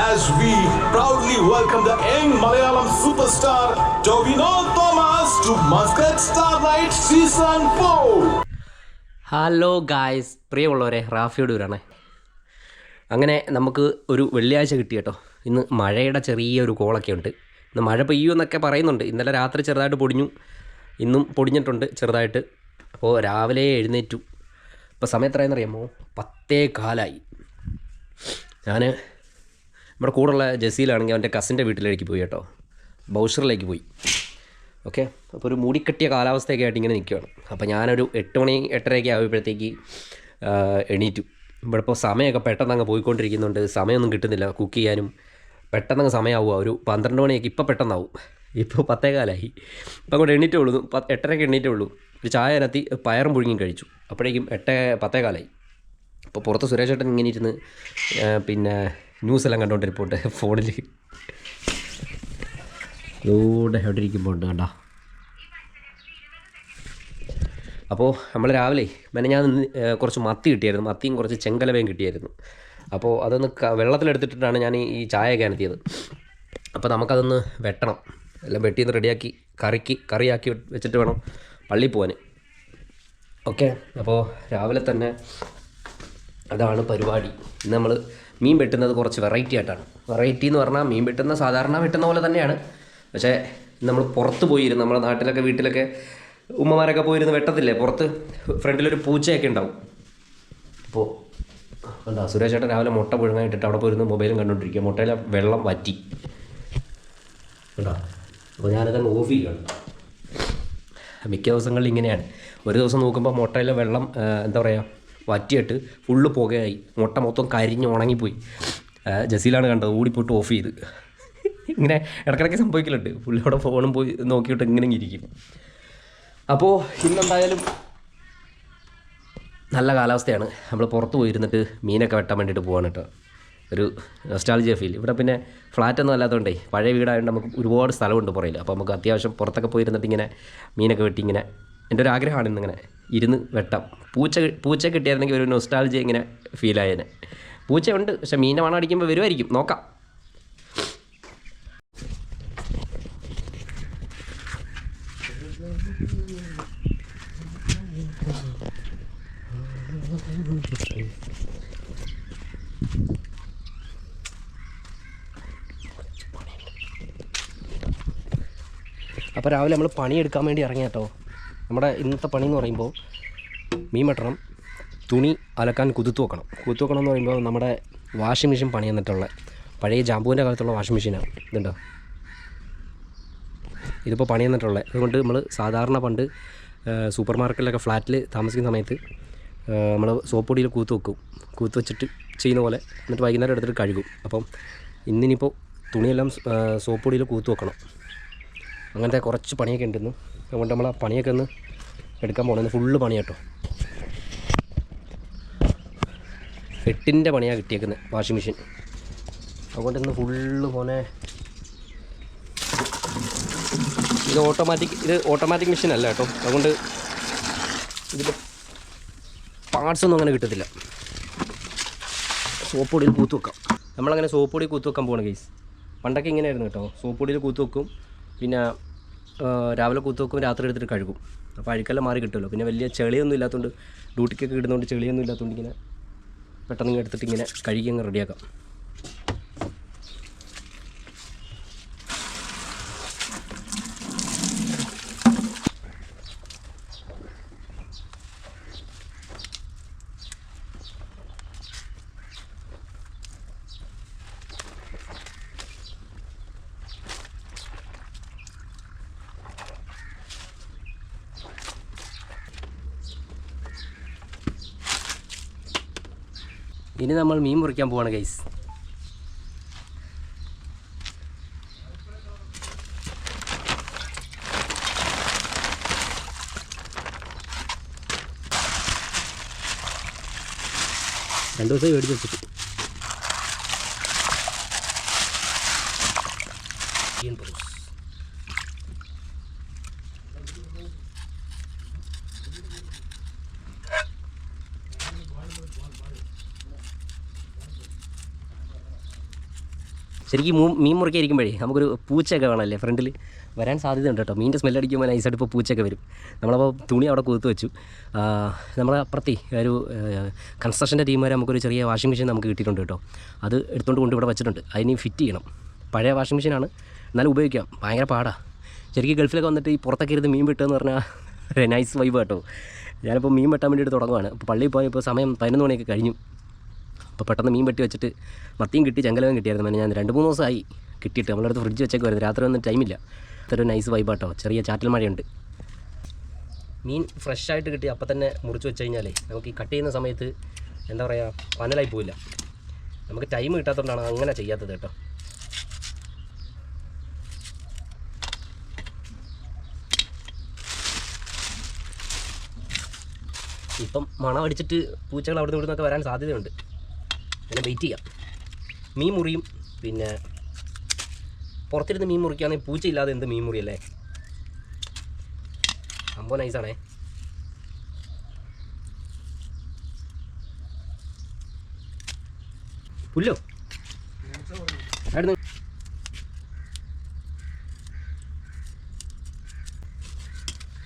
as we proudly welcome the young Malayalam superstar Tobino Thomas to Muscat Starlight Season 4. Hello guys, പ്രിയമുള്ളവരെ, റാഫിയോട് വരാണേ. അങ്ങനെ നമുക്ക് ഒരു വെള്ളിയാഴ്ച കിട്ടി കേട്ടോ. ഇന്ന് മഴയുടെ ചെറിയൊരു കോളൊക്കെ ഉണ്ട്. ഇന്ന് മഴ പെയ്യുമെന്നൊക്കെ പറയുന്നുണ്ട്. ഇന്നലെ രാത്രി ചെറുതായിട്ട് പൊടിഞ്ഞു, ഇന്നും പൊടിഞ്ഞിട്ടുണ്ട് ചെറുതായിട്ട്. അപ്പോൾ രാവിലെ എഴുന്നേറ്റു. ഇപ്പോൾ സമയം എത്രയെന്നറിയാമോ? 10:15. ഞാൻ നമ്മുടെ കൂടെയുള്ള ജസീലാണെങ്കിൽ അവൻ്റെ കസിൻ്റെ വീട്ടിലേക്ക് പോയി കേട്ടോ, ബൗഷറിലേക്ക് പോയി. ഓക്കെ, അപ്പോൾ ഒരു മൂടിക്കെട്ടിയ കാലാവസ്ഥയൊക്കെ ആയിട്ട് ഇങ്ങനെ നിൽക്കുകയാണ്. അപ്പോൾ ഞാനൊരു 8 മണി 8:30 ആയപ്പോഴത്തേക്ക് എണീറ്റു. ഇവിടെ ഇപ്പോൾ സമയമൊക്കെ പെട്ടെന്ന് അങ്ങ് പോയിക്കൊണ്ടിരിക്കുന്നുണ്ട്, സമയമൊന്നും കിട്ടുന്നില്ല കുക്ക് ചെയ്യാനും. പെട്ടെന്നങ്ങ് സമയമാവുക, ഒരു 12 മണിയൊക്കെ ഇപ്പോൾ പെട്ടെന്നാവും. ഇപ്പോൾ 10:15. ഇപ്പോൾ അങ്ങോട്ട് എണീറ്റേ ഉള്ളൂ, 8:30 എണീറ്റേ ഉള്ളൂ. ഒരു ചായ അതിനകത്ത് പയറും പുഴുങ്ങി കഴിച്ചു. അപ്പോഴേക്കും 10:15. അപ്പോൾ പുറത്ത് സുരേഷ് ചേട്ടൻ ഇങ്ങനെ ഇരുന്ന് പിന്നെ ന്യൂസെല്ലാം കണ്ടുകൊണ്ടിരിപ്പുണ്ട് ഫോണിൽ. ഇവിടെ എവിടെ ഇരിക്കുമ്പോൾ ഉണ്ട് കണ്ടോ. അപ്പോൾ നമ്മൾ രാവിലെ ഞാൻ കുറച്ച് മത്തി കിട്ടിയായിരുന്നു, മത്തിയും കുറച്ച് ചെങ്കലവയും കിട്ടിയായിരുന്നു. അപ്പോൾ അതൊന്ന് വെള്ളത്തിലെടുത്തിട്ടാണ് ഞാൻ ഈ ചായയൊക്കെ അനത്തിയത്. അപ്പോൾ നമുക്കതൊന്ന് വെട്ടണം, എല്ലാം വെട്ടിയൊന്ന് റെഡിയാക്കി കറിയാക്കി വെച്ചിട്ട് വേണം പള്ളിയിൽ പോകാൻ. ഓക്കെ, അപ്പോൾ രാവിലെ തന്നെ അതാണ് പരിപാടി. ഇന്ന് നമ്മൾ മീൻ വെട്ടുന്നത് കുറച്ച് വെറൈറ്റി ആയിട്ടാണ്. വെറൈറ്റി എന്ന് പറഞ്ഞാൽ മീൻ വെട്ടുന്ന സാധാരണ വെട്ടുന്ന പോലെ തന്നെയാണ്, പക്ഷേ നമ്മൾ പുറത്ത് പോയിരുന്നു. നമ്മുടെ നാട്ടിലൊക്കെ വീട്ടിലൊക്കെ ഉമ്മമാരൊക്കെ പോയിരുന്ന് വെട്ടത്തില്ലേ, പുറത്ത് ഫ്രണ്ടിലൊരു പൂച്ചയൊക്കെ ഉണ്ടാവും. അപ്പോൾ എന്താ സുരേഷ് ചേട്ടൻ രാവിലെ മുട്ട പുഴുങ്ങായിട്ടിട്ട് അവിടെ പോയിരുന്ന് മൊബൈലും കണ്ടുകൊണ്ടിരിക്കുക. മുട്ടയിലെ വെള്ളം വറ്റി കേട്ടോ. അപ്പോൾ ഞാനതങ്ങ് ഓഫ് ചെയ്യുകയാണ്. മിക്ക ദിവസങ്ങളിൽ ഇങ്ങനെയാണ്. ഒരു ദിവസം നോക്കുമ്പോൾ മുട്ടയിലെ വെള്ളം എന്താ പറയുക വറ്റിയിട്ട് ഫുള്ള് പുകയായി, മുട്ട മൊത്തം കരിഞ്ഞ് ഉണങ്ങിപ്പോയി. ജസീലാണ് കണ്ടത്, ഓടിപ്പോയിട്ട് ഓഫ് ചെയ്ത്. ഇങ്ങനെ ഇടയ്ക്കിടയ്ക്ക് സംഭവിക്കലുണ്ട്. പുള്ളിയോടെ ഫോണും പോയി നോക്കിയിട്ട് ഇങ്ങനെ ഇരിക്കും. അപ്പോൾ ഇന്നെന്തായാലും നല്ല കാലാവസ്ഥയാണ്. നമ്മൾ പുറത്ത് പോയിരുന്നിട്ട് മീനൊക്കെ വെട്ടാൻ വേണ്ടിയിട്ട് പോകാൻ കേട്ടോ. ഒരു നൊസ്റ്റാൾജിയ ഫീൽ. ഇവിടെ പിന്നെ ഫ്ലാറ്റൊന്നും അല്ലാത്തതുകൊണ്ടേ, പഴയ വീടായതുകൊണ്ട് നമുക്ക് ഒരുപാട് സ്ഥലമുണ്ട് പുറയിൽ. അപ്പോൾ നമുക്ക് അത്യാവശ്യം പുറത്തൊക്കെ പോയിരുന്നിട്ട് ഇങ്ങനെ മീനൊക്കെ വെട്ടി ഇങ്ങനെ, എൻ്റെ ഒരു ആഗ്രഹമാണ് ഇന്നിങ്ങനെ ഇരുന്ന് വെട്ടാം. പൂച്ച കിട്ടിയായിരുന്നെങ്കിൽ ഒരു നൊസ്റ്റാൾജിയ ഇങ്ങനെ ഫീലായേനെ. പൂച്ചയുണ്ട്, പക്ഷേ മീനെ മണം അടിക്കുമ്പോൾ വരുമായിരിക്കും, നോക്കാം. അപ്പോൾ രാവിലെ നമ്മൾ പണിയെടുക്കാൻ വേണ്ടി ഇറങ്ങി കേട്ടോ. നമ്മുടെ ഇന്നത്തെ പണി എന്ന് പറയുമ്പോൾ മീൻ വെട്ടണം, തുണി അലക്കാൻ കുതിർത്ത് വെക്കണം എന്ന് പറയുമ്പോൾ നമ്മുടെ വാഷിംഗ് മെഷീൻ പണി എന്നിട്ടുള്ള പഴയ ജാമ്പൂവിൻ്റെ കാലത്തുള്ള വാഷിംഗ് മെഷീനാണ്. ഇതുണ്ടോ, ഇതിപ്പോൾ പണി എന്നിട്ടുള്ളത്. അതുകൊണ്ട് നമ്മൾ സാധാരണ പണ്ട് സൂപ്പർ മാർക്കറ്റിലൊക്കെ ഫ്ലാറ്റിൽ താമസിക്കുന്ന സമയത്ത് നമ്മൾ സോപ്പ് പൊടിയിൽ കൂത്ത് വെച്ചിട്ട് ചെയ്യുന്ന പോലെ, എന്നിട്ട് വൈകുന്നേരം എടുത്തിട്ട് കഴുകും. അപ്പം ഇന്നിനിപ്പോൾ തുണിയെല്ലാം സോപ്പ് പൊടിയിൽ കൂത്ത് വെക്കണം. അങ്ങനത്തെ കുറച്ച് പണിയൊക്കെ ഉണ്ടെന്ന്. അതുകൊണ്ട് നമ്മൾ ആ പണിയൊക്കെ ഒന്ന് എടുക്കാൻ പോകണമെന്ന്. ഫുള്ള് പണി കേട്ടോ. 8ൻ്റെ പണിയാണ് കിട്ടിയേക്കുന്നത് വാഷിംഗ് മെഷീൻ. അതുകൊണ്ട് ഇന്ന് ഫുള്ള് പോനെ. ഇത് ഓട്ടോമാറ്റിക് മെഷീൻ അല്ല കേട്ടോ. അതുകൊണ്ട് ഇതിൽ പാർട്സൊന്നും അങ്ങനെ കിട്ടത്തില്ല. സോപ്പ് പൊടിയിൽ കൂത്ത് വെക്കാം. നമ്മളങ്ങനെ സോപ്പ് പൊടി കൂത്ത് വെക്കാൻ പോകണം ഗൈസ്. പണ്ടൊക്കെ ഇങ്ങനെയായിരുന്നു കേട്ടോ. സോപ്പ് പൊടിയിൽ കൂത്ത് വെക്കും, പിന്നെ രാവിലെ കൂത്ത് വെക്കും, രാത്രി എടുത്തിട്ട് കഴുകും. അപ്പോൾ അഴുക്കെല്ലാം മാറി കിട്ടുമല്ലോ. പിന്നെ വലിയ ചെളിയൊന്നും ഇല്ലാത്തതുകൊണ്ട്, ഡ്യൂട്ടിക്കൊക്കെ ഇടുന്നതുകൊണ്ട് ചെളിയൊന്നും ഇല്ലാത്തതുകൊണ്ട് ഇങ്ങനെ പെട്ടെന്ന് എടുത്തിട്ട് ഇങ്ങനെ കഴുകി അങ്ങ് റെഡിയാക്കാം. ഇനി നമ്മൾ മീൻ മുറിക്കാൻ പോവാണ് ഗൈസ്. രണ്ട് ദിവസം മേടിച്ച് വെച്ചിട്ട് ശരിക്കും മീൻ മുറിക്കാൻ ഇരിക്കുമ്പോഴേ നമുക്കൊരു പൂച്ചയൊക്കെ വേണമല്ലേ ഫ്രണ്ടിൽ വരാൻ സാധ്യതയുണ്ട് കേട്ടോ. മീൻ്റെ സ്മെല്ലടിക്കുമ്പോൾ നൈസായിട്ട് ഇപ്പോൾ പൂച്ചയൊക്കെ വരും. നമ്മളപ്പോൾ തുണി അവിടെ കുതിർത്ത് വെച്ചു. നമ്മളെ അപ്പുറത്തെ ഒരു കൺസ്ട്രക്ഷൻ്റെ ടീം വരെ നമുക്കൊരു ചെറിയ വാഷിംഗ് മെഷീൻ നമുക്ക് കിട്ടിയിട്ടുണ്ട് കേട്ടോ. അത് എടുത്തുകൊണ്ട് കൊണ്ട് ഇവിടെ വെച്ചിട്ടുണ്ട്. അതിന് ഫിറ്റ് ചെയ്യണം. പഴയ വാഷിംഗ് മെഷീനാണ്, എന്നാലും ഉപയോഗിക്കാം. ഭയങ്കര പാടാണ്. ശരിക്കും ഗൾഫിലൊക്കെ വന്നിട്ട് ഈ പുറത്തൊക്കെ ഇരുന്ന് മീൻ വെട്ടുകയെന്ന് പറഞ്ഞാൽ നൈസ് വൈബ് കേട്ടോ. ഞാനിപ്പോൾ മീൻ വെട്ടാൻ വേണ്ടിയിട്ട് തുടങ്ങുവാണ്. അപ്പോൾ പള്ളിയിൽ പോയപ്പോൾ സമയം 11 മണിയൊക്കെ കഴിഞ്ഞു. അപ്പോൾ പെട്ടെന്ന് മീൻ വെട്ടി വെച്ചിട്ട് മത്തിയും കിട്ടി, ചെങ്കലവും കിട്ടിയായിരുന്നു. ഞാൻ 2-3 ദിവസമായി കിട്ടിയിട്ട്. നമ്മളടുത്ത് ഫ്രിഡ്ജ് വെച്ചേക്ക് വരുന്നത്, രാത്രി ഒന്നും ടൈമില്ല. അതൊരു നൈസ് വൈബാട്ടോ. ചെറിയ ചാറ്റൽ മഴയുണ്ട്. മീൻ ഫ്രഷായിട്ട് കിട്ടി അപ്പം തന്നെ മുറിച്ച് വെച്ച് കഴിഞ്ഞാലേ നമുക്ക് ഈ കട്ട് ചെയ്യുന്ന സമയത്ത് എന്താ പറയുക, പനലായി പോയില്ല. നമുക്ക് ടൈം കിട്ടാത്തതുകൊണ്ടാണ് അങ്ങനെ ചെയ്യാത്തത് കേട്ടോ. ഇപ്പം മണം അടിച്ചിട്ട് പൂച്ചകൾ അവിടെ നിന്നൊക്കെ വരാൻ സാധ്യതയുണ്ട്. അങ്ങനെ വെയിറ്റ് ചെയ്യാം. മീൻ മുറിയും, പിന്നെ പുറത്തിരുന്ന് മീൻ മുറിക്കുകയാണെങ്കിൽ പൂച്ചയില്ലാതെ എന്ത് മീൻ മുറിയല്ലേ. സംഭവം നൈസാണേ. പുല്ലോ ആയിരുന്നു.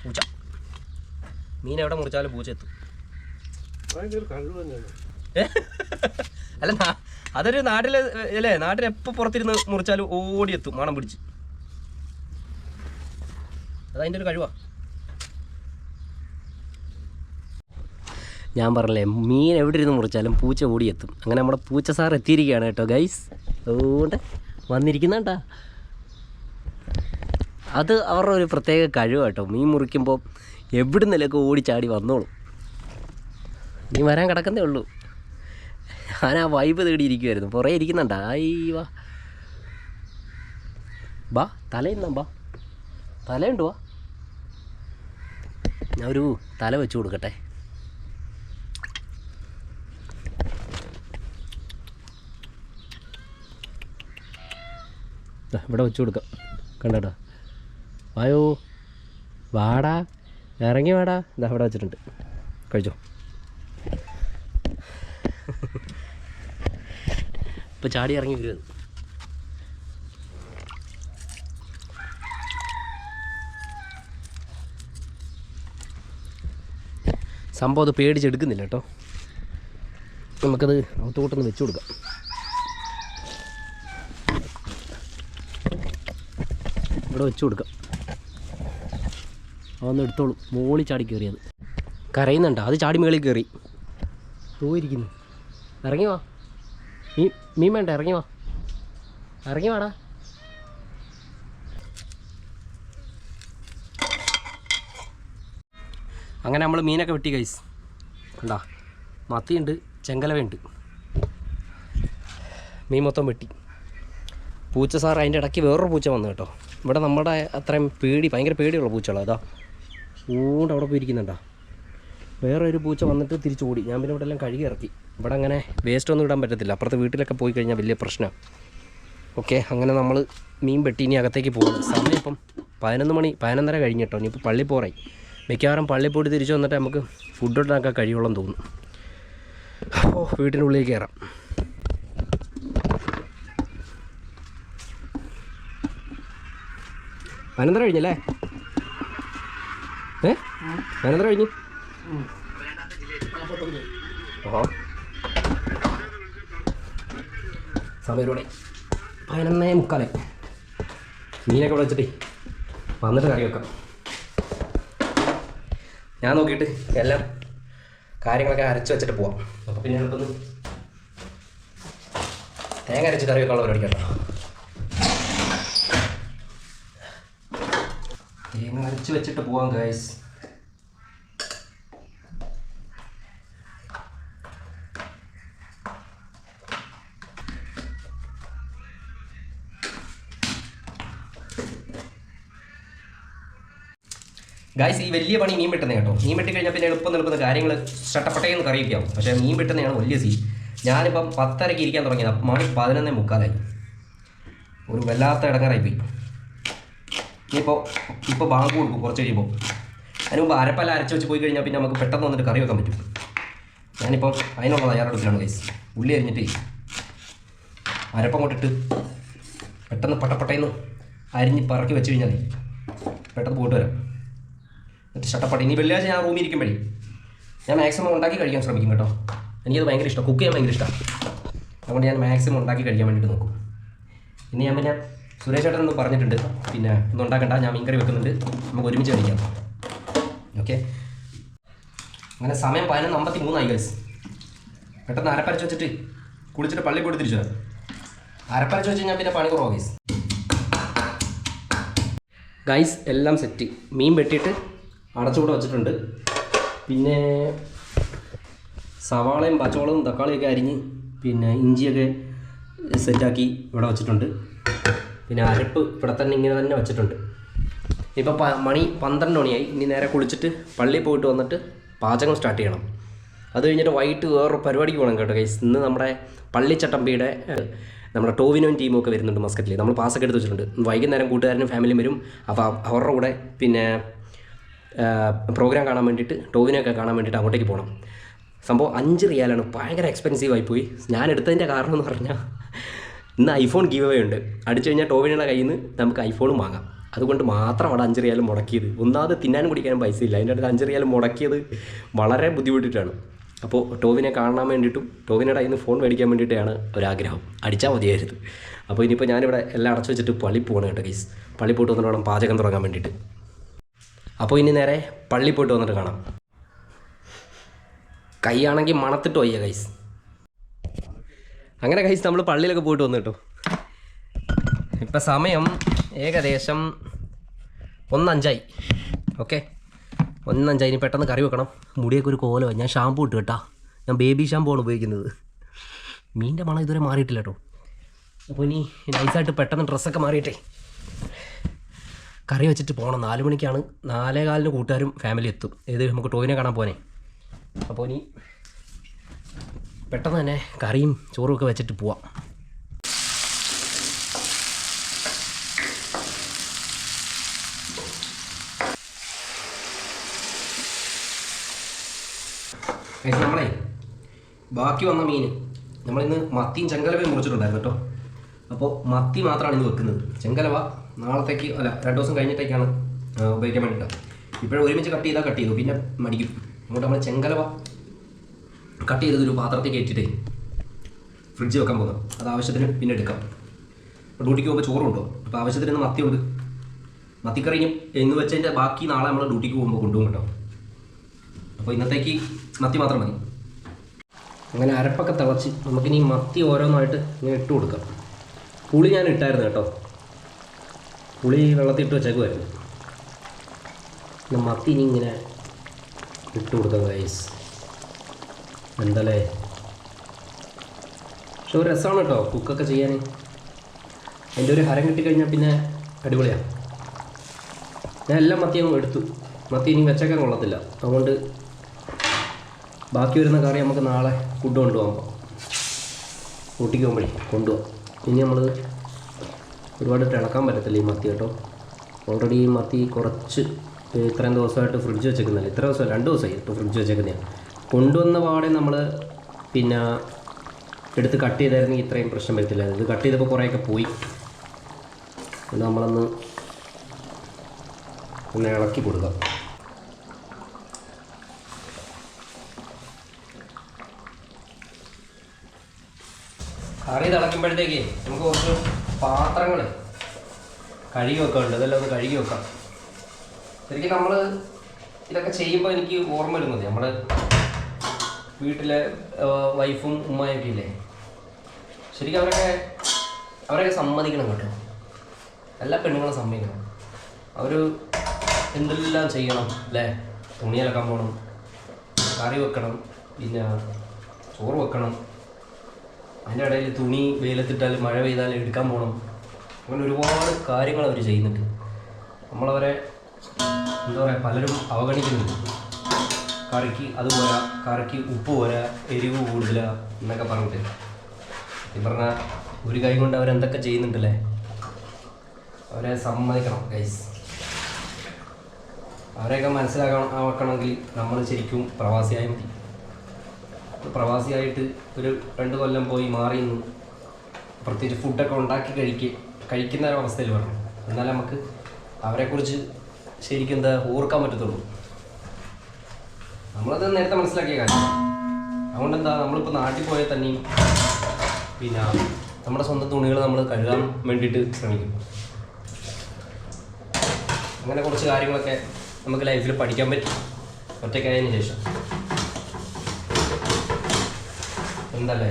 പൂച്ച മീൻ എവിടെ മുറിച്ചാലും പൂച്ച എത്തും. അല്ല, അതൊരു നാട്ടിൽ അല്ലേ, നാട്ടിൽ എപ്പോൾ പുറത്തിരുന്ന് മുറിച്ചാലും ഓടിയെത്തും മണം പിടിച്ച്. അതതിൻ്റെ ഒരു കഴിവാ. ഞാൻ പറഞ്ഞില്ലേ, മീൻ എവിടെ ഇരുന്ന് മുറിച്ചാലും പൂച്ച ഓടിയെത്തും. അങ്ങനെ നമ്മുടെ പൂച്ച സാർ എത്തിയിരിക്കുകയാണ് കേട്ടോ ഗൈസ്. അതുകൊണ്ട് വന്നിരിക്കുന്നുണ്ടാ. അത് അവരുടെ ഒരു പ്രത്യേക കഴിവ് കേട്ടോ. മീൻ മുറിക്കുമ്പോൾ എവിടെ നിന്നൊക്കെ ഓടിച്ചാടി വന്നോളും. നീ വരാൻ കിടക്കുന്നേ ഉള്ളൂ. ഞാൻ ആ വൈബ് തേടിയിരിക്കുമായിരുന്നു. പുറകെ ഇരിക്കുന്നുണ്ടാ. വാ ബാ, തലയുന്നാ ബാ, തലയുണ്ട് വാ. ഞാൻ ഒരു തല വെച്ച് കൊടുക്കട്ടെ. ഇവിടെ വെച്ച് കൊടുക്കാം. കണ്ടോടാ, വായോ, വാടാ, ഇറങ്ങി വാടാ. ഇതാ ഇവിടെ വെച്ചിട്ടുണ്ട്, കഴിച്ചോ. ഇപ്പോൾ ചാടി ഇറങ്ങി വരുന്നത്. സംഭവം അത് പേടിച്ചെടുക്കുന്നില്ല കേട്ടോ. നമുക്കത് അകത്തോട്ടൊന്ന് വെച്ച് കൊടുക്കാം. ഇവിടെ വെച്ച് കൊടുക്കാം. അതൊന്ന് എടുത്തോളൂ. മോളിൽ ചാടി കയറിയത് കരയുന്നുണ്ടോ? അത് ചാടി മേളിൽ കയറി പോയിരിക്കുന്നു. ഇറങ്ങി വാ, മീൻ വേണ്ട, ഇറങ്ങി വാ, ഇറങ്ങി വാടാ. അങ്ങനെ നമ്മൾ മീനൊക്കെ വെട്ടി ഗൈസ്. കണ്ടാ, മത്തിയുണ്ട്, ചെങ്കലവയുണ്ട്, മീൻ മൊത്തം വെട്ടി. പൂച്ച സാർ അതിൻ്റെ ഇടയ്ക്ക് വേറൊരു പൂച്ച വന്നു കേട്ടോ. ഇവിടെ നമ്മുടെ അത്രയും ഭയങ്കര പേടിയുള്ള പൂച്ചകളാണ്. അതാ ഊണ്ട് അവിടെ പോയിരിക്കുന്നുണ്ടോ. വേറൊരു പൂച്ച വന്നിട്ട് തിരിച്ചു ഓടി. ഞാൻ പിന്നെ ഇവിടെ എല്ലാം കഴുകി ഇറക്കി. ഇവിടെ അങ്ങനെ വേസ്റ്റ് ഒന്നും ഇടാൻ പറ്റത്തില്ല. അപ്പുറത്തെ വീട്ടിലൊക്കെ പോയി കഴിഞ്ഞാൽ വലിയ പ്രശ്നമാണ്. ഓക്കെ, അങ്ങനെ നമ്മൾ മീൻ വെട്ടി ഇനി അകത്തേക്ക് പോകുന്നു. സമയം ഇപ്പം 11 മണി 11:30 കഴിഞ്ഞ് കേട്ടോ. ഇനിയിപ്പോൾ പള്ളി പോറായി. മിക്കവാറും പള്ളി പോയിട്ട് തിരിച്ചു വന്നിട്ട് നമുക്ക് ഫുഡ് ഉണ്ടാക്കാൻ കഴിയുള്ളൂ തോന്നുന്നു. അപ്പോൾ വീട്ടിനുള്ളിൽ കയറാം. പതിനൊന്നര കഴിഞ്ഞല്ലേ? 11:30 കഴിഞ്ഞു. ഓഹോ, സമയം 11:45. മീനൊക്കെ ഇവിടെ വെച്ചിട്ടേ വന്നിട്ട് കറി വെക്കാം. ഞാൻ നോക്കിയിട്ട് എല്ലാം കാര്യങ്ങളൊക്കെ അരച്ച് വെച്ചിട്ട് പോവാം. അപ്പോൾ പിന്നെ എടുത്തൊന്ന് തേങ്ങ അരച്ച് കറി വെക്കാനുള്ള പരിപാടി കേട്ടോ. തേങ്ങ അരച്ച് വെച്ചിട്ട് പോവാം ഗൈസ്. ഗൈസ്, ഈ വലിയ പണി മീൻ വെട്ടുന്നത് കേട്ടോ. മീൻ വെട്ടി കഴിഞ്ഞാൽ പിന്നെ എളുപ്പം നിൽക്കുന്ന കാര്യങ്ങൾ ചട്ടപ്പട്ടയെന്ന് കറിയൊക്കെയാവും. പക്ഷേ മീൻ വെട്ടുന്നതാണ് വലിയ സീ. ഞാനിപ്പം 10:30 ഇരിക്കാൻ തുടങ്ങിയത്. മണി 11:45. ഒരു വല്ലാത്ത ഇടങ്ങാറായിപ്പോയി. ഇപ്പോൾ ബാങ്ക് കൊടുക്കും കുറച്ച് കഴിയുമ്പോൾ. അതിന് മുമ്പ് അരപ്പെല്ലാം അരച്ച് വെച്ച് പോയി കഴിഞ്ഞാൽ പിന്നെ നമുക്ക് പെട്ടെന്ന് വന്നിട്ട് കറി വെക്കാൻ പറ്റും. ഞാനിപ്പം അതിനുള്ള തയ്യാറെടുപ്പിലാണ് ഗൈസ്. ഉള്ളി അരിഞ്ഞിട്ട് അരപ്പം കൊണ്ടിട്ട് പെട്ടെന്ന് പട്ടപ്പട്ടയെന്ന് അരിഞ്ഞ് പറക്കി വെച്ച് കഴിഞ്ഞാൽ പെട്ടെന്ന് പോയിട്ട് വരാം. എന്നിട്ട് ചട്ടപ്പട്ട ഇനി വെള്ളിയാഴ്ച ഞാൻ റൂമിൽ ഇരിക്കുമ്പോഴേ ഞാൻ മാക്സിമം ഉണ്ടാക്കി കഴിക്കാൻ ശ്രമിക്കും കേട്ടോ. എനിക്കത് ഭയങ്കര ഇഷ്ടം, കുക്ക് ചെയ്യാൻ ഭയങ്കര ഇഷ്ടമാണ്. അതുകൊണ്ട് ഞാൻ മാക്സിമം ഉണ്ടാക്കി കഴിക്കാൻ വേണ്ടിയിട്ട് നോക്കും. ഇനി ഞാൻ പിന്നെ സുരേഷ് ചേട്ടൻ ഒന്ന് പറഞ്ഞിട്ടുണ്ട്, പിന്നെ ഒന്നും ഉണ്ടാക്കണ്ട, ഞാൻ മീൻകറി വെക്കുന്നുണ്ട്, നമുക്ക് ഒരുമിച്ച് കഴിക്കാം. ഓക്കെ, അങ്ങനെ സമയം 11:53 ഗൈസ്. പെട്ടെന്ന് അരപ്പരച്ച് വെച്ചിട്ട് കുളിച്ചിട്ട് പള്ളി പോയിട്ട് തിരിച്ചു വരാം. അരപ്പരച്ച് വെച്ച് കഴിഞ്ഞാൽ പിന്നെ പണി കുറവാണ് ഗൈസ്. ഗൈസ് എല്ലാം സെറ്റ്. മീൻ വെട്ടിയിട്ട് അടച്ചുകൂടെ വെച്ചിട്ടുണ്ട്. പിന്നെ സവാളയും പച്ചമുളകും തക്കാളിയൊക്കെ അരിഞ്ഞ് പിന്നെ ഇഞ്ചിയൊക്കെ സെറ്റാക്കി ഇവിടെ വെച്ചിട്ടുണ്ട്. പിന്നെ അരപ്പ് ഇവിടെ തന്നെ ഇങ്ങനെ തന്നെ വെച്ചിട്ടുണ്ട്. ഇപ്പോൾ മണി 12 മണിയായി. ഇനി നേരെ കുളിച്ചിട്ട് പള്ളിയിൽ പോയിട്ട് വന്നിട്ട് പാചകം സ്റ്റാർട്ട് ചെയ്യണം. അത് കഴിഞ്ഞിട്ട് വൈകിട്ട് വേറൊരു പരിപാടിക്ക് പോകണം കേട്ടോ ഗൈസ്. ഇന്ന് നമ്മുടെ പള്ളിച്ചട്ടമ്പിയുടെ നമ്മുടെ ടോവിനോയും ടീമും ഒക്കെ വരുന്നുണ്ട് മസ്കറ്റിൽ. നമ്മൾ പാസ്സൊക്കെ എടുത്ത് വെച്ചിട്ടുണ്ട്. വൈകുന്നേരം കൂട്ടുകാരനും ഫാമിലിയും വരും. അപ്പോൾ അവരുടെ കൂടെ പിന്നെ പ്രോഗ്രാം കാണാൻ വേണ്ടിയിട്ട്, ടോവിനൊക്കെ കാണാൻ വേണ്ടിയിട്ട് അങ്ങോട്ടേക്ക് പോകണം. സംഭവം 5 റിയാലാണ്. ഭയങ്കര എക്സ്പെൻസീവായി പോയി. ഞാൻ എടുത്തതിൻ്റെ കാരണം എന്ന് പറഞ്ഞാൽ ഇന്ന് ഐഫോൺ ഗീവ് അവേ ഉണ്ട്. അടിച്ചു കഴിഞ്ഞാൽ ടോവിനയുടെ കയ്യിൽ നിന്ന് നമുക്ക് ഐഫോണും വാങ്ങാം. അതുകൊണ്ട് മാത്രം അവിടെ 5 റിയാലും മുടക്കിയത്. ഒന്നാമത് തിന്നാനും കുടിക്കാനും പൈസ ഇല്ല. അതിൻ്റെ അടുത്ത് 5 റിയാലും മുടക്കിയത് വളരെ ബുദ്ധിമുട്ടിയിട്ടാണ്. അപ്പോൾ ടോവിനെ കാണാൻ വേണ്ടിയിട്ടും ടോവിനയുടെ കയ്യിൽ നിന്ന് ഫോൺ മേടിക്കാൻ വേണ്ടിയിട്ടാണ് ഒരാഗ്രഹം. അടിച്ചാൽ മതിയായിരുന്നു. അപ്പോൾ ഇനിയിപ്പോൾ ഞാനിവിടെ എല്ലാം അടച്ചു വെച്ചിട്ട് പള്ളി പോകണം കേട്ടോ ഗൈസ്. പള്ളി പോയിട്ട് വന്നിട്ട് വേണം പാചകം തുടങ്ങാൻ വേണ്ടിയിട്ട്. അപ്പോൾ ഇനി നേരെ പള്ളി പോയിട്ട് വന്നിട്ട് കാണാം. കൈയാണെങ്കിൽ മണത്തിട്ട് വയ്യ ഗൈസ്. അങ്ങനെ ഗൈസ് നമ്മൾ പള്ളിയിലൊക്കെ പോയിട്ട് വന്നു കേട്ടോ. ഇപ്പം സമയം ഏകദേശം 1:05. ഓക്കെ, 1:05. ഇനി പെട്ടെന്ന് കറി വെക്കണം. മുടിയൊക്കെ ഒരു കോലമാണ്. ഞാൻ ഷാമ്പൂ ഇട്ട് കേട്ടോ. ഞാൻ ബേബി ഷാമ്പൂ ആണ് ഉപയോഗിക്കുന്നത്. മീൻ്റെ മണം ഇതുവരെ മാറിയിട്ടില്ല കേട്ടോ. അപ്പോൾ ഇനി നൈസായിട്ട് പെട്ടെന്ന് ഡ്രസ്സൊക്കെ മാറിയിട്ടേ കറി വെച്ചിട്ട് പോകണം. 4 മണിക്കാണ്. 4:15 കൂട്ടുകാരും ഫാമിലി എത്തും. ഇത് നമുക്ക് ടോവിനെ കാണാൻ പോകാനേ. അപ്പോൾ ഇനി പെട്ടെന്ന് തന്നെ കറിയും ചോറും ഒക്കെ വെച്ചിട്ട് പോവാം. നമ്മളെ ബാക്കി വന്ന മീൻ നമ്മളിന്ന് മത്തിയും ചെങ്കലവയും മുറിച്ചിട്ടുണ്ടായിരുന്നു കേട്ടോ. അപ്പോൾ മത്തി മാത്രമാണ് ഇന്ന് വെക്കുന്നത്. ചെങ്കലവ നാളത്തേക്ക് അല്ല 2 ദിവസം കഴിഞ്ഞിട്ടേക്കാണ് ഉപയോഗിക്കാൻ വേണ്ടിയിട്ടാണ്. ഇപ്പോഴും ഒരുമിച്ച് കട്ട് ചെയ്തു പിന്നെ മടിക്കും. അതുകൊണ്ട് നമ്മൾ ചെങ്കലവ കട്ട് ചെയ്തൊരു പാത്രത്തിൽ കയറ്റിയിട്ട് ഫ്രിഡ്ജ് വെക്കാൻ പോകുന്നത്. അത് ആവശ്യത്തിന് പിന്നെ എടുക്കാം. അപ്പോൾ ഡ്യൂട്ടിക്ക് പോകുമ്പോൾ ചോറുണ്ടോ, അപ്പോൾ ആവശ്യത്തിന് ഇന്ന് മത്തിയുണ്ട്. മത്തിക്കറിയും എന്ന് വെച്ചതിൻ്റെ ബാക്കി നാളെ നമ്മൾ ഡ്യൂട്ടിക്ക് പോകുമ്പോൾ കൊണ്ടുപോകും കേട്ടോ. അപ്പോൾ ഇന്നത്തേക്ക് മത്തി മാത്രം മതി. അങ്ങനെ അരപ്പൊക്കെ തിളച്ച് നമുക്കിനി മത്തി ഓരോന്നായിട്ട് ഇങ്ങനെ ഇട്ട് കൊടുക്കാം. പുളി ഞാൻ ഇട്ടായിരുന്നു കേട്ടോ. പുളി വെള്ളത്തിൽ ഇട്ട് വെച്ചേക്കുമായിരുന്നു. പിന്നെ മത്തി ഇനി ഇങ്ങനെ ഇട്ട് കൊടുക്കാം ഗൈസ്. എന്തല്ലേ, പക്ഷെ ഒരു രസമാണ് കേട്ടോ കുക്കൊക്കെ ചെയ്യാൻ. എൻ്റെ ഒരു ഹരം കിട്ടിക്കഴിഞ്ഞാൽ പിന്നെ അടിപൊളിയാണ്. ഞാൻ എല്ലാം മത്തിയും എടുത്തു. മത്തി ഇനി വെച്ചേക്കാൻ കൊള്ളത്തില്ല. അതുകൊണ്ട് ബാക്കി വരുന്ന കറി നമുക്ക് നാളെ ഫുഡ് കൊണ്ടുപോകാം. ഊട്ടിക്ക് പോകുമ്പോഴേ കൊണ്ടുപോകാം. ഇനി നമ്മൾ ഒരുപാട് ഇളക്കാൻ പറ്റത്തില്ല ഈ മത്തി കേട്ടോ. ഓൾറെഡി ഈ മത്തി കുറച്ച് ഇത്രയും ദിവസമായിട്ട് ഫ്രിഡ്ജ് വെച്ചേക്കുന്നില്ല. ഇത്ര ദിവസം 2 ദിവസമായി ഇപ്പോൾ ഫ്രിഡ്ജ് വെച്ചേക്കുന്നതാണ്. കൊണ്ടുവന്ന പാടെ നമ്മൾ പിന്നെ എടുത്ത് കട്ട് ചെയ്തായിരുന്നെങ്കിൽ ഇത്രയും പ്രശ്നം വരത്തില്ല. ഇത് കട്ട് ചെയ്തപ്പോൾ കുറേയൊക്കെ പോയി. നമ്മളൊന്ന് ഇളക്കി കൊടുക്കാം. കറി തിളയ്ക്കുമ്പോഴത്തേക്ക് നമുക്ക് കുറച്ച് പാത്രങ്ങൾ കഴുകി വെക്കാറുണ്ട്. അതെല്ലാം ഒന്ന് കഴുകി വെക്കാം. ശരിക്കും നമ്മൾ ഇതൊക്കെ ചെയ്യുമ്പോൾ എനിക്ക് ഓർമ്മ വരുന്നത് നമ്മൾ വീട്ടിലെ വൈഫും ഉമ്മയൊക്കെ ഇല്ലേ, ശരിക്കും അവരൊക്കെ സമ്മതിക്കണം കേട്ടോ. എല്ലാ പെണ്ണുങ്ങളും സമ്മതിക്കണം. അവർ എന്തെല്ലാം ചെയ്യണം അല്ലേ. തുണിയിലക്കാൻ പോകണം, കറി വെക്കണം, പിന്നെ ചോറ് വെക്കണം, അതിൻ്റെ ഇടയിൽ തുണി വെയിലത്തിട്ടാൽ മഴ പെയ്താൽ എടുക്കാൻ പോകണം. അങ്ങനെ ഒരുപാട് കാര്യങ്ങൾ അവർ ചെയ്യുന്നുണ്ട്. നമ്മളവരെ എന്താ പറയുക, പലരും അവഗണിക്കുന്നുണ്ട്. കറിക്ക് അത് പോരാ, കറിക്ക് ഉപ്പ് പോരാ, എരിവ് കൂടുതലാണ് എന്നൊക്കെ പറഞ്ഞിട്ട്. ഈ പറഞ്ഞാൽ ഒരു കൈ കൊണ്ട് അവരെന്തൊക്കെ ചെയ്യുന്നുണ്ടല്ലേ. അവരെ സമ്മതിക്കണം ഗൈസ്. അവരെയൊക്കെ മനസ്സിലാക്കണമെങ്കിൽ നമ്മൾ ശരിക്കും പ്രവാസിയായി മതി. പ്രവാസിയായിട്ട് ഒരു 2 കൊല്ലം പോയി മാറി നിന്ന് പ്രത്യേകിച്ച് ഫുഡൊക്കെ ഉണ്ടാക്കി കഴിക്കുന്ന ഒരു അവസ്ഥയിൽ വേണം, എന്നാലേ നമുക്ക് അവരെക്കുറിച്ച് ശരിക്കും എന്താ ഓർക്കാൻ പറ്റത്തുള്ളൂ. നമ്മളത് നേരത്തെ മനസ്സിലാക്കിയ കാര്യം. അതുകൊണ്ട് എന്താ നമ്മളിപ്പോൾ നാട്ടിൽ പോയാൽ തന്നെയും പിന്നെ നമ്മുടെ സ്വന്തം തുണികൾ നമ്മൾ കഴുകാൻ വേണ്ടിയിട്ട് ശ്രമിക്കും. അങ്ങനെ കുറച്ച് കാര്യങ്ങളൊക്കെ നമുക്ക് ലൈഫിൽ പഠിക്കാൻ പറ്റും ഒറ്റയ്ക്കായതിനു ശേഷം. എന്തല്ലേ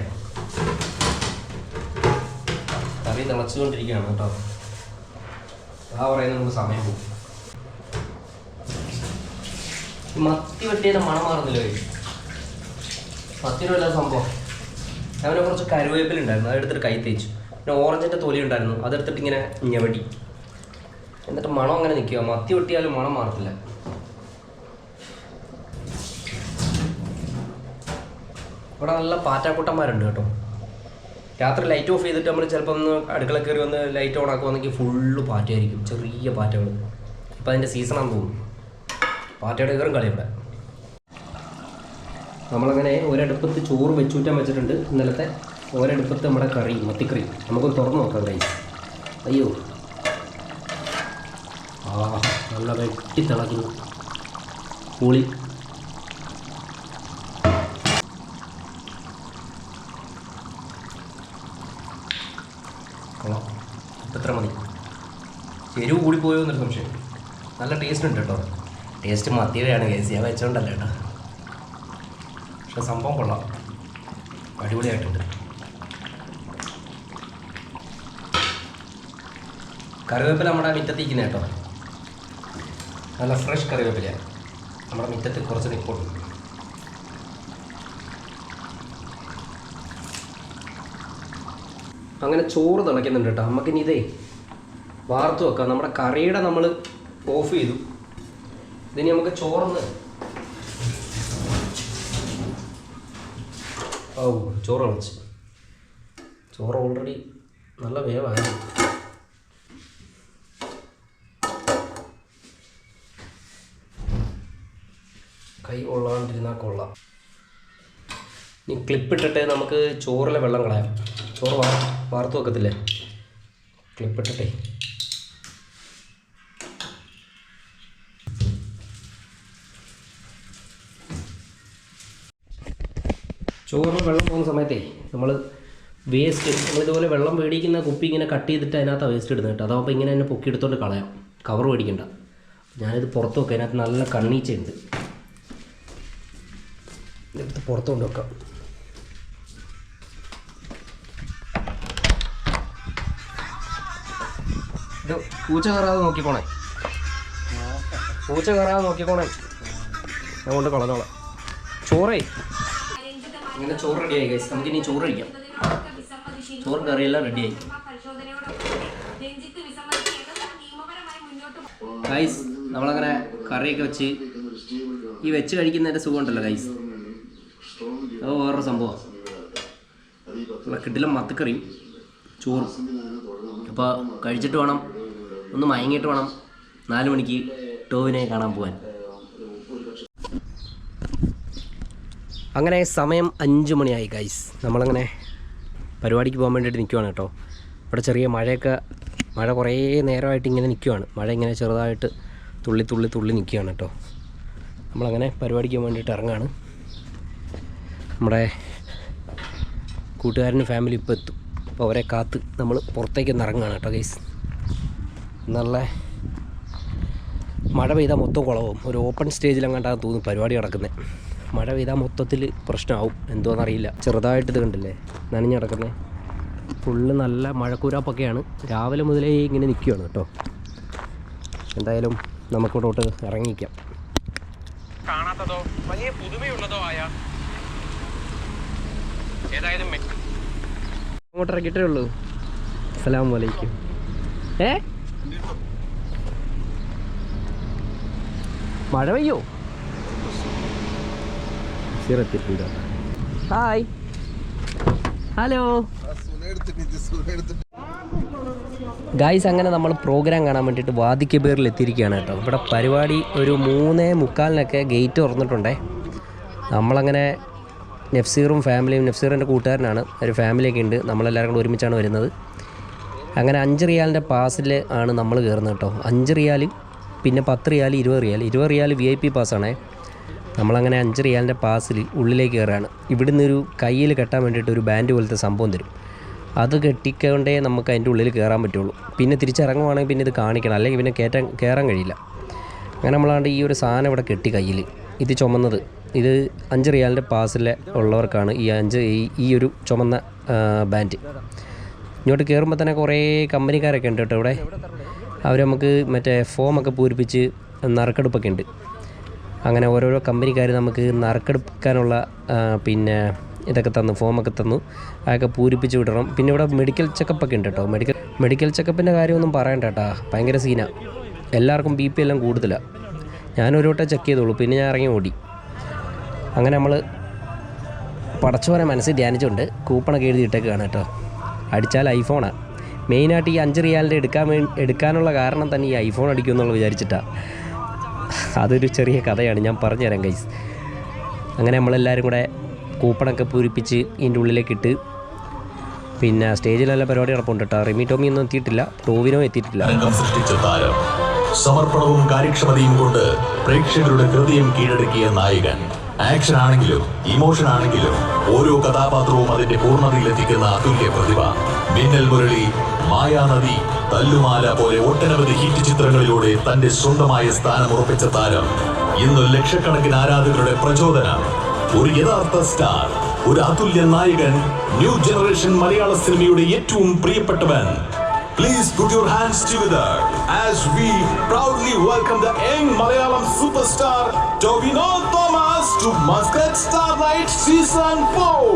കറി തിളച്ചുകൊണ്ടിരിക്കുകയാണ് കേട്ടോ. പറയുന്നത് നമുക്ക് സമയം പോകും. ഈ മത്തി വെട്ടിയതിൻ്റെ മണം മാറുന്നില്ല. മത്തിയുടെ വല്ല സംഭവം. അവനെ കുറച്ച് കരുവേപ്പിലുണ്ടായിരുന്നു, അതെടുത്തിട്ട് കൈ തേച്ചു. പിന്നെ ഓറഞ്ചിൻ്റെ തൊലി ഉണ്ടായിരുന്നു, അതെടുത്തിട്ട് ഇങ്ങനെ ഞെവടി. എന്നിട്ട് മണം അങ്ങനെ നിൽക്കുക. മത്തി വെട്ടിയാലും മണം മാറത്തില്ല. ഇവിടെ നല്ല പാറ്റാക്കുട്ടന്മാരുണ്ട് കേട്ടോ. രാത്രി ലൈറ്റ് ഓഫ് ചെയ്തിട്ട് നമ്മൾ ചിലപ്പോൾ ഒന്ന് അടുക്കള കയറി വന്ന് ലൈറ്റ് ഓൺ ആക്കുവാണെങ്കിൽ ഫുള്ള് പാറ്റയായിരിക്കും, ചെറിയ പാറ്റകൾ. ഇപ്പം അതിൻ്റെ സീസണാണെന്ന് തോന്നുന്നു. പാറ്റയുടെ കയറും കളി ഇവിടെ. നമ്മളങ്ങനെ ഒരടുപ്പത്ത് ചോറ് വെച്ചൂറ്റാൻ വെച്ചിട്ടുണ്ട്. ഇന്നലത്തെ ഒരടുപ്പത്ത് നമ്മുടെ കറി, മത്തിക്കറി. നമുക്കൊന്ന് തുറന്ന് നോക്കാം ഗൈസ്. അയ്യോ, നല്ല വെട്ടി തിളക്കുന്നു പുളി. കൊള്ളാം, എത്ര മതി. എരിവ് കൂടിപ്പോയോ എന്നൊരു സംശയം. നല്ല ടേസ്റ്റ് ഉണ്ട് കേട്ടോ. ടേസ്റ്റ് മത്തിയുടെയാണ് ഗൈസ്, ഞാൻ വെച്ചോണ്ടല്ല കേട്ടോ. പക്ഷെ സംഭവം കൊള്ളാം, അടിപൊളിയായിട്ടുണ്ട്. കറിവേപ്പില നമ്മുടെ മുറ്റത്തിരിക്കുന്ന കേട്ടോ. നല്ല ഫ്രഷ് കറിവേപ്പിലയാണ്. നമ്മുടെ മുറ്റത്ത് കുറച്ച് നിൽക്കുള്ളൂ. അങ്ങനെ ചോറ് തിളയ്ക്കുന്നുണ്ട് കേട്ടോ. നമുക്കിനി ഇതേ വാർത്ത് വെക്കാം. നമ്മുടെ കറിയുടെ നമ്മൾ ഓഫ് ചെയ്തു. ഇതിനി നമുക്ക് ചോറൊന്ന് ചോറ് കളിച്ച്. ചോറ് ഓൾറെഡി നല്ല വേവാണ്. കൈ കൊള്ളാണ്ടിരുന്നാൽ കൊള്ളാം. ഇനി ക്ലിപ്പിട്ടിട്ട് നമുക്ക് ചോറിലെ വെള്ളം കളയാം. ചോറ് വാർത്ത് വെക്കത്തില്ലേ, ക്ലിപ്പിട്ടിട്ടേ. ചോറിന് വെള്ളം പോകുന്ന സമയത്തേ നമ്മൾ വേസ്റ്റ്, നമ്മളിതുപോലെ വെള്ളം മേടിക്കുന്ന കുപ്പി ഇങ്ങനെ കട്ട് ചെയ്തിട്ട് അതിനകത്ത് വേസ്റ്റ് ഇടുന്നത് കേട്ടോ. അതാകുമ്പോൾ ഇങ്ങനെ തന്നെ പൊക്കിയെടുത്തോണ്ട് കളയാം, കവർ മേടിക്കണ്ട. ഞാനിത് പുറത്ത് വെക്കാം. അതിനകത്ത് നല്ല കണ്ണീച്ചയുണ്ട്. ഇതെടുത്ത് പുറത്ത് കൊണ്ട് വെക്കാം. ഇത് പൂച്ച കയറാതെ നോക്കിക്കോണേ, പൂച്ച കയറാതെ നോക്കിക്കോണേ. ഞാൻ കൊണ്ട് കളഞ്ഞോളാം. ചോറേ, ഇങ്ങനെ ചോറ് റെഡിയായി ഗൈസ്. നമുക്കിനി ചോറ് കഴിക്കാം. ചോറും കറിയെല്ലാം റെഡിയായി ഗൈസ്. നമ്മളങ്ങനെ കറിയൊക്കെ വെച്ച് ഈ വെച്ച് കഴിക്കുന്നതിൻ്റെ സുഖമുണ്ടല്ലോ ഗൈസ്, അത് വേറൊരു സംഭവമാണ്. കിട്ടില്ല മത്തിക്കറിയും ചോറും. അപ്പോൾ കഴിച്ചിട്ട് വേണം, ഒന്ന് മയങ്ങിയിട്ട് വേണം 4 മണിക്ക് ടോവിനെ കാണാൻ പോകാൻ. അങ്ങനെ സമയം 5 മണിയായി ഗൈസ്. നമ്മളങ്ങനെ പരിപാടിക്ക് പോകാൻ വേണ്ടിയിട്ട് നിൽക്കുവാണ് കേട്ടോ. ഇവിടെ ചെറിയ മഴ കുറേ നേരമായിട്ട് ഇങ്ങനെ നിൽക്കുവാണ്. മഴ ഇങ്ങനെ ചെറുതായിട്ട് തുള്ളി നിൽക്കുകയാണ് കേട്ടോ. നമ്മളങ്ങനെ പരിപാടിക്ക് പോകാൻ വേണ്ടിയിട്ട് ഇറങ്ങാണ്. നമ്മുടെ കൂട്ടുകാരനും ഫാമിലി ഇപ്പോൾ എത്തും. അപ്പോൾ അവരെ കാത്ത് നമ്മൾ പുറത്തേക്കൊന്ന് ഇറങ്ങുകയാണ് കേട്ടോ ഗൈസ്. നല്ല മഴ പെയ്താൽ മൊത്തം കുളവും. ഒരു ഓപ്പൺ സ്റ്റേജിലെങ്ങാണ്ടാണ് തോന്നുന്നു പരിപാടി നടക്കുന്നത്. മഴ പെയ്താൽ മൊത്തത്തിൽ പ്രശ്നമാവും, എന്തോന്നറിയില്ല. ചെറുതായിട്ട് ഇത് കണ്ടില്ലേ നനഞ്ഞ് കിടക്കുന്നത്. ഫുള്ള് നല്ല മഴക്കൂരാപ്പൊക്കെയാണ്. രാവിലെ മുതലേ ഇങ്ങനെ നിൽക്കുകയാണ് കേട്ടോ. എന്തായാലും നമുക്കിവിടോട്ട് ഇറങ്ങിക്കാം. കാണാത്തതോ വലിയ പുതുമയുള്ളതോ ആയ ഏതായാലും അങ്ങോട്ട് ഇറക്കിയിട്ടേ ഉള്ളൂ. അസ്സലാമു അലൈക്കും. മഴ പെയ്യോ? എത്തിയിട്ടുണ്ട്. Hi, hello guys. അങ്ങനെ നമ്മൾ പ്രോഗ്രാം കാണാൻ വേണ്ടിയിട്ട് വാദിക്കബേറിൽ എത്തിയിരിക്കുകയാണ് കേട്ടോ. ഇവിടെ പരിപാടി ഒരു 3:45 ഗേറ്റ് തുറന്നിട്ടുണ്ടേ. നമ്മളങ്ങനെ നഫ്സീറും ഫാമിലിയും, നഫ്സീറിൻ്റെ കൂട്ടുകാരനാണ്, ഒരു ഫാമിലിയൊക്കെ ഉണ്ട്. നമ്മളെല്ലാവരും കൂടെ ഒരുമിച്ചാണ് വരുന്നത്. അങ്ങനെ 5 റിയാലിൻ്റെ പാസിൽ ആണ് നമ്മൾ കയറുന്നത് കേട്ടോ. 5 റിയാൽ, പിന്നെ 10 റിയാൽ, 20 റിയാൽ. 20 റിയാൽ VIP പാസ്സാണേ. നമ്മളങ്ങനെ 5 റിയാലിൻ്റെ പാസിൽ ഉള്ളിലേക്ക് കയറുകയാണ്. ഇവിടുന്ന് ഒരു കയ്യിൽ കെട്ടാൻ വേണ്ടിയിട്ട് ഒരു ബാൻഡ് പോലത്തെ സംഭവം തരും. അത് കെട്ടിക്കൊണ്ടേ നമുക്ക് അതിൻ്റെ ഉള്ളിൽ കയറാൻ പറ്റുള്ളൂ. പിന്നെ തിരിച്ചിറങ്ങുവാണെങ്കിൽ പിന്നെ ഇത് കാണിക്കണം, അല്ലെങ്കിൽ പിന്നെ കയറാൻ കഴിയില്ല. അങ്ങനെ നമ്മളാണ്ട് ഈ ഒരു സാധനം ഇവിടെ കെട്ടി കയ്യിൽ. ഇത് ചുമന്നത്, ഇത് 5 റിയാലിൻ്റെ പാസിൽ ഉള്ളവർക്കാണ് ഈ ഒരു ചുമന്ന ബാൻഡ്. ഇങ്ങോട്ട് കയറുമ്പോൾ തന്നെ കുറേ കമ്പനിക്കാരൊക്കെ ഉണ്ട് കേട്ടോ ഇവിടെ. അവർ നമുക്ക് മറ്റേ ഫോമൊക്കെ പൂരിപ്പിച്ച് നറുക്കെടുപ്പൊക്കെ ഉണ്ട്. അങ്ങനെ ഓരോരോ കമ്പനിക്കാർ നമുക്ക് നറുക്കെടുക്കാനുള്ള പിന്നെ ഇതൊക്കെ തന്നു, ഫോമൊക്കെ തന്നു. അതൊക്കെ പൂരിപ്പിച്ച് വിടണം. പിന്നെ ഇവിടെ മെഡിക്കൽ ചെക്കപ്പൊക്കെ ഉണ്ട് കേട്ടോ. മെഡിക്കൽ ചെക്കപ്പിൻ്റെ കാര്യമൊന്നും പറയണ്ട കേട്ടോ, ഭയങ്കര സീനാണ്. എല്ലാവർക്കും BP എല്ലാം കൂടുതലാണ്. ഞാനൊരു വട്ടം ചെക്ക് ചെയ്തോളൂ, പിന്നെ ഞാൻ ഇറങ്ങി ഓടി. അങ്ങനെ നമ്മൾ പടച്ചോനെ മനസ്സിൽ ധ്യാനിച്ചുകൊണ്ട് കൂപ്പണൊക്കെ എഴുതിയിട്ടേക്കാണ് കേട്ടോ. അടിച്ചാൽ ഐഫോണാണ്. മെയിനായിട്ട് ഈ 5 റിയാലിൻ്റെ എടുക്കാനുള്ള കാരണം തന്നെ ഈ ഐഫോൺ അടിക്കുമെന്നുള്ള വിചാരിച്ചിട്ടാണ്. അതൊരു ചെറിയ കഥയാണ്, ഞാൻ പറഞ്ഞുതരാം ഗൈസ്. അങ്ങനെ നമ്മളെല്ലാവരും കൂടെ കൂപ്പണൊക്കെ പൂരിപ്പിച്ച് ഇതിൻ്റെ ഉള്ളിലേക്ക് ഇട്ട്, പിന്നെ സ്റ്റേജിലെല്ലാം പരിപാടി നടപ്പുണ്ട് കേട്ടോ. റിമി ടോമി ഒന്നും എത്തിയിട്ടില്ല, ടോവിനോ എത്തിയിട്ടില്ല. സൃഷ്ടിച്ച താരം, സമർപ്പണവും കാര്യക്ഷമതയും കൊണ്ട് പ്രേക്ഷകരുടെ ഹൃദയം കീഴടക്കിയ നായകൻ. ആക്ഷൻ ആണെങ്കിലും ഇമോഷൻ ആണെങ്കിലും ഓരോ കഥാപാത്രവും അതിന്റെ പൂർണ്ണതയിലെത്തിക്കുന്ന അതുല്യ പ്രതിഭ. മിന്നൽ മുരളി, മായാനദി, തല്ലുമാല പോലെ ഒട്ടനവധി ഹിറ്റ് ചിത്രങ്ങളിലൂടെ തന്റെ സ്വന്തമായ സ്ഥാനം ഉറപ്പിച്ച താരം ഇന്ന് ലക്ഷക്കണക്കിന് ആരാധകരുടെ പ്രചോദനം. ഒരു യഥാർത്ഥ സ്റ്റാർ, ഒരു അതുല്യ നായകൻ, ന്യൂ ജനറേഷൻ മലയാള സിനിമയുടെ ഏറ്റവും പ്രിയപ്പെട്ടവൻ. Please put your hands together as we proudly welcome the young Malayalam superstar Jovino Thomas to Muscat Starlight Season 4.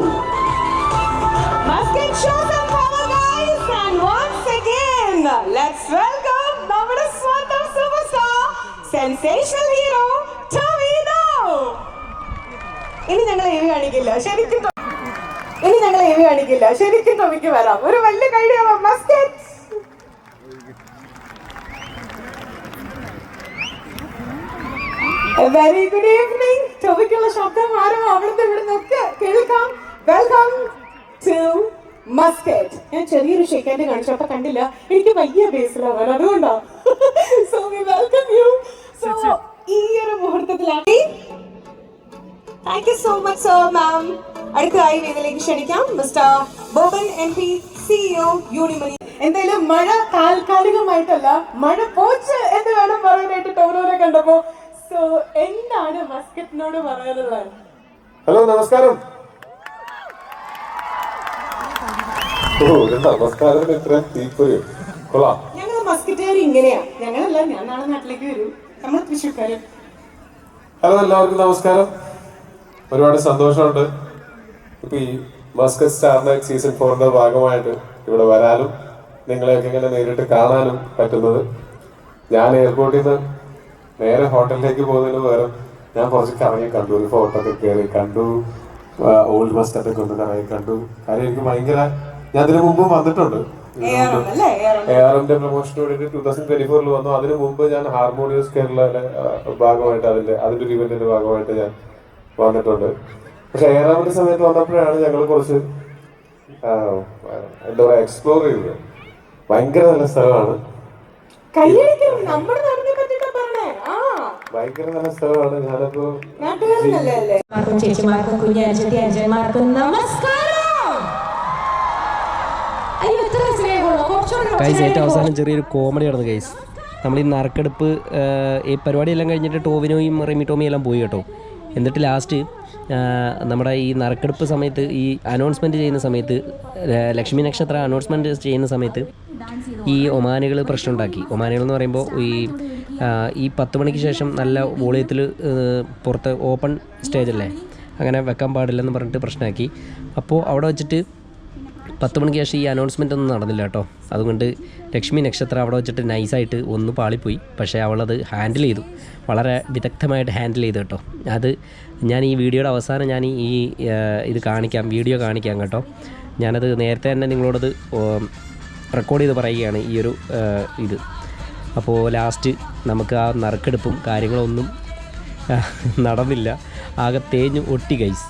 Muscat shows some power, guys, and once again, let's welcome നമ്മുടെ സ്വന്തം superstar, sensational hero Jovino. ഇനി ഞങ്ങൾ EV കാണിക്കില്ല, ശരിക്കും ടോമിക്ക് വരാം. ഒരു വലിയ കൈഡിയാവാം മസ്കറ്റ്. Very good evening. ടോമിക്കുള്ള ശബ്ദം ആരോ അവിടുന്ന് ഇവിടുന്നൊക്കെ കേൾക്കാം. Welcome to Muscat. ഞാൻ ചെറിയൊരു ഷേക്കാൻഡ് കാണിച്ചു, അപ്പൊ കണ്ടില്ല. എനിക്ക് വലിയ ബേസിലാവാൻ, അതുകൊണ്ടാ. So we welcome you. So ഈ ഒരു മുഹൂർത്തത്തിലാണ്. Thank you so much sir ma'am. അടുത്തതായി വേദിയിലേക്ക് ക്ഷണിക്കാം mister Boban MP, CEO Unimoni. എന്തായാലും മഴ താൽക്കാലികമായിട്ടല്ല, മഴ പോച്ച് എന്ന് വേണം പറയാനായിട്ട് ടോവിനോനെ കണ്ടപ്പോ. സോ എന്താണ് മസ്കറ്റിനോട് പറയാനുള്ളത്? ഹലോ, നമസ്കാരം. നമസ്കാരം. കൊള്ളാം. ഞങ്ങൾ മസ്കറ്റുകാർ ഇങ്ങനെയാ. ഞങ്ങളല്ല, ഞാൻ നാളെ നാട്ടിലേക്ക് വരും. നമ്മൾ തൃശ്ശൂർക്കാര്. ഹലോ, എല്ലാവർക്കും നമസ്കാരം. ഒരുപാട് സന്തോഷമുണ്ട് ഇപ്പൊ ഈ മസ്കറ്റ് സ്റ്റാർലൈറ്റ് സീസൺ 4ന്റെ ഭാഗമായിട്ട് ഇവിടെ വരാനും നിങ്ങളെയൊക്കെ ഇങ്ങനെ നേരിട്ട് കാണാനും പറ്റുന്നത്. ഞാൻ എയർപോർട്ടിൽ നിന്ന് നേരെ ഹോട്ടലിലേക്ക് പോകുന്നതിന് പകരം ഞാൻ കുറച്ച് കറങ്ങി കണ്ടു, ഒരു ഫോട്ടോ ഒക്കെ കയറി കണ്ടു, ഓൾഡ് മസ്കറ്റൊക്കെ ഒന്ന് കറങ്ങി കണ്ടു. കാര്യം എനിക്ക് ഭയങ്കര, ഞാൻ അതിനു മുമ്പ് വന്നിട്ടുണ്ട്. ARMന്റെ പ്രൊമോഷന് വേണ്ടിയിട്ട് 2024 വന്നു. അതിനു മുമ്പ് ഞാൻ ഹാർമോണിയസ് കേരളയുടെ ഭാഗമായിട്ട് അതിന്റെ ഒരു ഇവന്റിന്റെ ഭാഗമായിട്ട് ഞാൻ വന്നിട്ടുണ്ട്. പക്ഷെ ARMന്റെ സമയത്ത് വന്നപ്പോഴാണ് ഞങ്ങൾ കുറച്ച് എന്താ പറയാ എക്സ്പ്ലോർ ചെയ്തത്. ഭയങ്കര നല്ല സ്ഥലമാണ്, ഭയങ്കര നല്ല സ്ഥലമാണ്. ഞാനപ്പോ ചേച്ചിമാർക്കും കുഞ്ഞാഴ്ചത്തി അജയന്മാർക്കും നമസ്കാരം. ഗൈസ്, ഏറ്റവും അവസാനം ചെറിയൊരു കോമഡി നടന്നു ഗൈസ്. നമ്മൾ ഈ നറുക്കെടുപ്പ് ഈ പരിപാടിയെല്ലാം കഴിഞ്ഞിട്ട് ടോവിനോയും റിമി ടോമിയും എല്ലാം പോയി കേട്ടോ. എന്നിട്ട് ലാസ്റ്റ് നമ്മുടെ ഈ നറുക്കെടുപ്പ് സമയത്ത്, ഈ അനൗൺസ്മെൻറ്റ് ചെയ്യുന്ന സമയത്ത്, ലക്ഷ്മി നക്ഷത്ര അനൗൺസ്മെൻറ്റ് ചെയ്യുന്ന സമയത്ത് ഈ ഒമാനുകൾ പ്രശ്നമുണ്ടാക്കി. ഒമാനുകൾ എന്ന് പറയുമ്പോൾ ഈ 10 മണിക്ക് ശേഷം നല്ല വോളിയത്തിൽ പുറത്ത് ഓപ്പൺ സ്റ്റേജല്ലേ, അങ്ങനെ വെക്കാൻ പാടില്ലെന്ന് പറഞ്ഞിട്ട് പ്രശ്നമാക്കി. അപ്പോൾ അവിടെ വെച്ചിട്ട് 10 മണിക്ക് ശേഷം ഈ അനൗൺസ്മെൻ്റ് ഒന്നും നടന്നില്ല കേട്ടോ. അതുകൊണ്ട് ലക്ഷ്മി നക്ഷത്ര അവിടെ വെച്ചിട്ട് നൈസായിട്ട് ഒന്ന് പാളിപ്പോയി. പക്ഷേ അവളത് ഹാൻഡിൽ ചെയ്തു, വളരെ വിദഗ്ധമായിട്ട് ഹാൻഡിൽ ചെയ്തു കേട്ടോ. അത് ഞാൻ ഈ വീഡിയോയുടെ അവസാനം ഞാൻ ഇത് കാണിക്കാം, വീഡിയോ കാണിക്കാം കേട്ടോ. ഞാനത് നേരത്തെ തന്നെ നിങ്ങളോടത് റെക്കോർഡ് ചെയ്ത് പറയുകയാണ് ഈ ഒരു ഇത്. അപ്പോൾ ലാസ്റ്റ് നമുക്ക് ആ നറുക്കെടുപ്പും കാര്യങ്ങളൊന്നും നടന്നില്ല, ആകെ തേഞ്ഞു ഒട്ടി ഗൈസ്.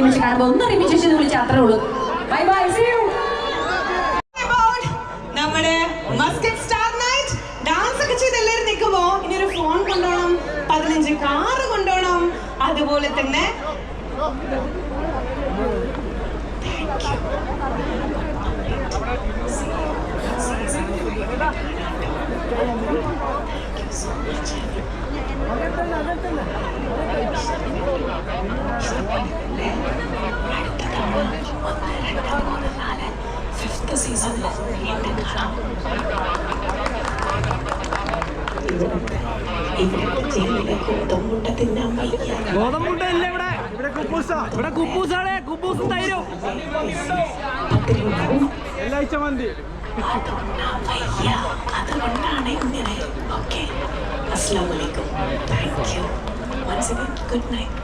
ഒരുമിച്ച് കാണുമ്പോൾ ഒന്ന് റിമി ചേച്ചി വിളിച്ച് അത്രേ ഉള്ളൂ. Bye bye, see you. നമ്മുടെ മസ്കറ്റ് സ്റ്റാർ നൈറ്റ് ഡാൻസ് ഒക്കെ ചെയ്ത് എല്ലാവരും നിൽക്കുമ്പോ ഇനി ഒരു ഫോൺ കൊണ്ടുപോകണം, 15 കാറ് കൊണ്ടുപോകണം. അതുപോലെ തന്നെ അതുകൊണ്ടാണ് ഇങ്ങനെ. ഓക്കെ, അസ്സലാമു അലൈക്കും. Thank you. Once again good night.